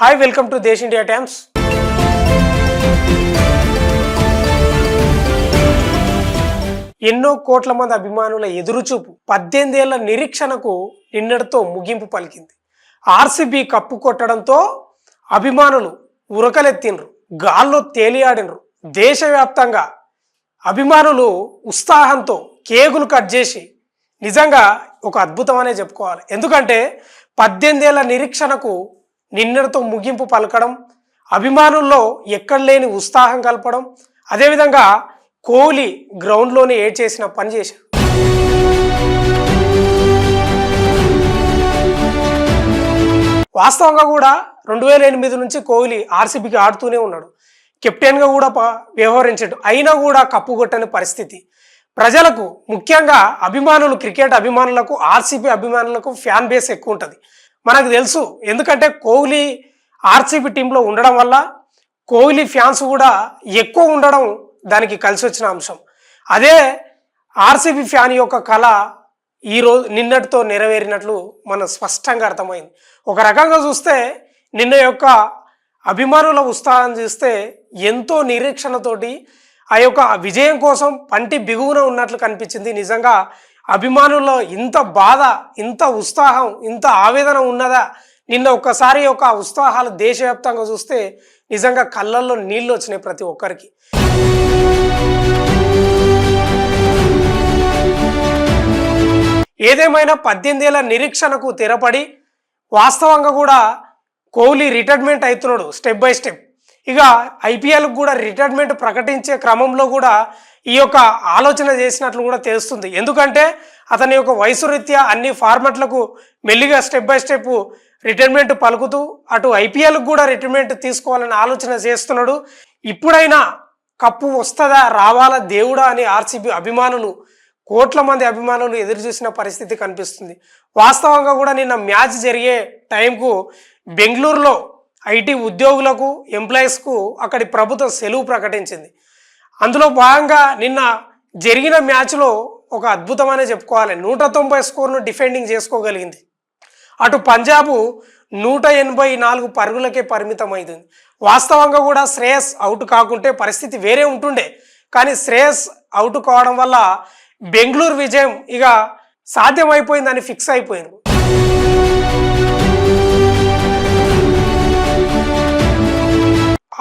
Hi welcome to Desh India times. ఎన్నో కోట్ల మంది అభిమానుల ఎదురుచూపు 18 ఏళ్ల నిరీక్షణకు నిన్నటితో ముగింపు పలికింది. ఆర్సీబీ కప్పు కొట్టడంతో అభిమానులు ఉరకలెత్తిండ్రు, గాల్లో తేలియాడినరు. దేశవ్యాప్తంగా అభిమానులు ఉత్సాహంతో కేకులు కట్ చేసి నిజంగా ఒక అద్భుతం అనే చెప్పుకోవాలి. ఎందుకంటే 18 ఏళ్ల నిరీక్షణకు నిన్నటితో ముగింపు పలకడం, అభిమానుల్లో ఎక్కడ లేని ఉత్సాహం కలపడం, అదేవిధంగా కోహ్లీ గ్రౌండ్లోనే ఏడ్ చేసిన పని చేశాడు. వాస్తవంగా కూడా 2008 నుంచి కోహ్లీ ఆర్సీబీకి ఆడుతూనే ఉన్నాడు, కెప్టెన్గా కూడా వ్యవహరించాడు. అయినా కూడా కప్పు కొట్టని పరిస్థితి. ప్రజలకు ముఖ్యంగా అభిమానులు, క్రికెట్ అభిమానులకు, ఆర్సీబీ అభిమానులకు ఫ్యాన్ బేస్ ఎక్కువ ఉంటుంది మనకు తెలుసు. ఎందుకంటే కోహ్లీ ఆర్సీబీ టీంలో ఉండడం వల్ల కోహ్లీ ఫ్యాన్స్ కూడా ఎక్కువ ఉండడం దానికి కలిసి వచ్చిన అంశం. అదే ఆర్సీబీ ఫ్యాన్ యొక్క కళ నిన్నటితో నెరవేరినట్లు మన స్పష్టంగా అర్థమైంది. ఒక రకంగా చూస్తే నిన్న యొక్క అభిమానుల ఉత్సాహం చూస్తే ఎంతో నిరీక్షణతోటి ఆ యొక్క విజయం కోసం పంటి బిగువున ఉన్నట్లు కనిపించింది. నిజంగా అభిమానుల్లో ఇంత బాధ, ఇంత ఉత్సాహం, ఇంత ఆవేదన ఉన్నదా? నిన్న ఒక్కసారి యొక్క ఉత్సాహాలు దేశవ్యాప్తంగా చూస్తే నిజంగా కళ్ళల్లో నీళ్ళు వచ్చినాయి ప్రతి ఒక్కరికి. ఏదేమైనా 18 ఏళ్ల నిరీక్షణకు తెరపడి వాస్తవంగా కూడా కోహ్లీ రిటైర్మెంట్ అవుతున్నాడు స్టెప్ బై స్టెప్. ఇక ఐపీఎల్కి కూడా రిటైర్మెంట్ ప్రకటించే క్రమంలో కూడా ఈ యొక్క ఆలోచన చేసినట్లు కూడా తెలుస్తుంది. ఎందుకంటే అతని యొక్క వయసు రీత్యా అన్ని ఫార్మాట్లకు మెల్లిగా స్టెప్ బై స్టెప్ రిటైర్మెంట్ పలుకుతూ అటు ఐపీఎల్కి కూడా రిటైర్మెంట్ తీసుకోవాలని ఆలోచన చేస్తున్నాడు. ఇప్పుడైనా కప్పు వస్తుందా, రావాలా దేవుడా అని ఆర్సీబీ అభిమానులు, కోట్ల మంది అభిమానులు ఎదురు చూసిన పరిస్థితి కనిపిస్తుంది. వాస్తవంగా కూడా నిన్న మ్యాచ్ జరిగే టైంకు బెంగళూరులో ఐటీ ఉద్యోగులకు, ఎంప్లాయీస్కు అక్కడి ప్రభుత్వం సెలవు ప్రకటించింది. అందులో భాగంగా నిన్న జరిగిన మ్యాచ్లో ఒక అద్భుతమనే చెప్పుకోవాలి. 190 స్కోర్ను డిఫెండింగ్ చేసుకోగలిగింది. అటు పంజాబ్ 184 పరుగులకే పరిమితమైంది. వాస్తవంగా కూడా శ్రేయస్ అవుట్ కాకుంటే పరిస్థితి వేరే ఉంటుండే, కానీ శ్రేయస్ అవుట్ కావడం వల్ల బెంగళూరు విజయం ఇక సాధ్యమైపోయిందని ఫిక్స్ అయిపోయింది.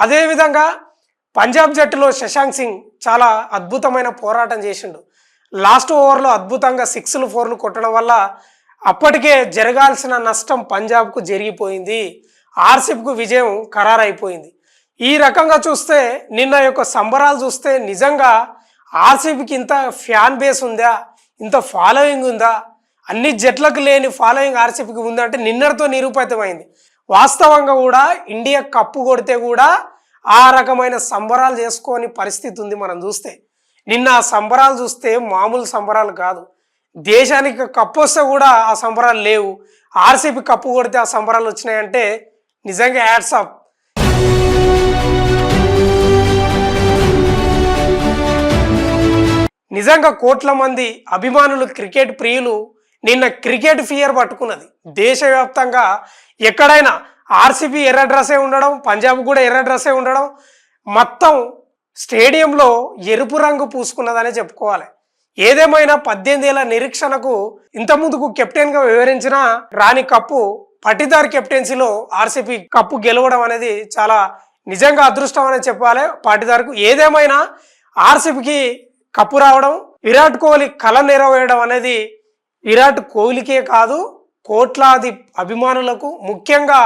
అదేవిధంగా పంజాబ్ జట్టులో శశాంక్ సింగ్ చాలా అద్భుతమైన పోరాటం చేసిండు. లాస్ట్ ఓవర్లో అద్భుతంగా 6లు 4లు కొట్టడం వల్ల అప్పటికే జరగాల్సిన నష్టం పంజాబ్కు జరిగిపోయింది. ఆర్సీబీకు విజయం ఖరారైపోయింది. ఈ రకంగా చూస్తే నిన్న యొక్క సంబరాలు చూస్తే నిజంగా ఆర్సీబీకి ఇంత ఫ్యాన్ బేస్ ఉందా, ఇంత ఫాలోయింగ్ ఉందా, అన్ని జట్లకు లేని ఫాలోయింగ్ ఆర్సీబీకి ఉందంటే నిన్నటితో నిరూపితమైంది. వాస్తవంగా కూడా ఇండియా కప్పు కొడితే కూడా ఆ రకమైన సంబరాలు చేసుకోని పరిస్థితి ఉంది. మనం చూస్తే నిన్న ఆ సంబరాలు చూస్తే మామూలు సంబరాలు కాదు. దేశానికి కప్పు వస్తే కూడా ఆ సంబరాలు లేవు. ఆర్సీబీ కప్పు కొడితే ఆ సంబరాలు వచ్చినాయంటే నిజంగా హ్యాట్స్ ఆఫ్. నిజంగా కోట్ల మంది అభిమానులు, క్రికెట్ ప్రియులు నిన్న క్రికెట్ ఫియర్ పట్టుకున్నది. దేశవ్యాప్తంగా ఎక్కడైనా ఆర్సీబీ ఎర్ర డ్రెస్సే ఉండడం, పంజాబ్ కూడా ఎర్ర డ్రెస్సే ఉండడం, మొత్తం స్టేడియంలో ఎరుపు రంగు పూసుకున్నదనే చెప్పుకోవాలి. ఏదేమైనా 18 ఏళ్ల నిరీక్షణకు ఇంతకుముందుకు కెప్టెన్గా వివరించిన రాణి కప్పు పటిదార్ కెప్టెన్సీలో ఆర్సీబీ కప్పు గెలవడం అనేది చాలా నిజంగా అదృష్టం అనే చెప్పాలి పాటిదార్కు. ఏదేమైనా ఆర్సీబీకి కప్పు రావడం, విరాట్ కోహ్లీ కళ నెరవేరడం అనేది విరాట్ కోహ్లీకే కాదు, కోట్లాది అభిమానులకు, ముఖ్యంగా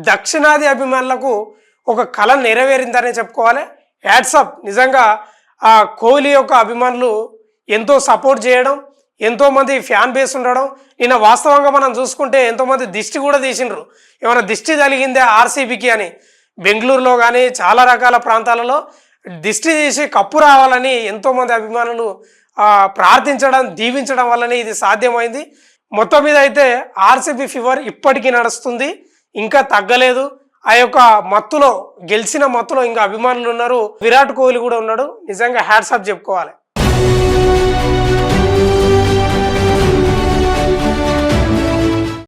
దక్షిణాది అభిమానులకు ఒక కళ నెరవేరిందనే చెప్పుకోవాలి. హ్యాట్సప్. నిజంగా ఆ కోహ్లీ యొక్క అభిమానులు ఎంతో సపోర్ట్ చేయడం, ఎంతోమంది ఫ్యాన్ బేస్ ఉండడం. నిన్న వాస్తవంగా మనం చూసుకుంటే ఎంతోమంది దిష్టి కూడా తీసిండ్రు, ఏమైనా దిష్టి తగిలిందే ఆర్సీబీకి అని. బెంగళూరులో కానీ చాలా రకాల ప్రాంతాలలో దిష్టి తీసి కప్పు రావాలని ఎంతోమంది అభిమానులు ప్రార్థించడం, దీవించడం వల్లనే ఇది సాధ్యమైంది. మొత్తం మీద అయితే ఆర్సీబీ ఫీవర్ ఇప్పటికీ నడుస్తుంది, ఇంకా తగ్గలేదు. ఆ యొక్క మత్తులో, గెలిచిన మత్తులో ఇంకా అభిమానులు ఉన్నారు. విరాట్ కోహ్లీ కూడా ఉన్నాడు. నిజంగా హ్యాట్స్ ఆఫ్ చెప్పుకోవాలి.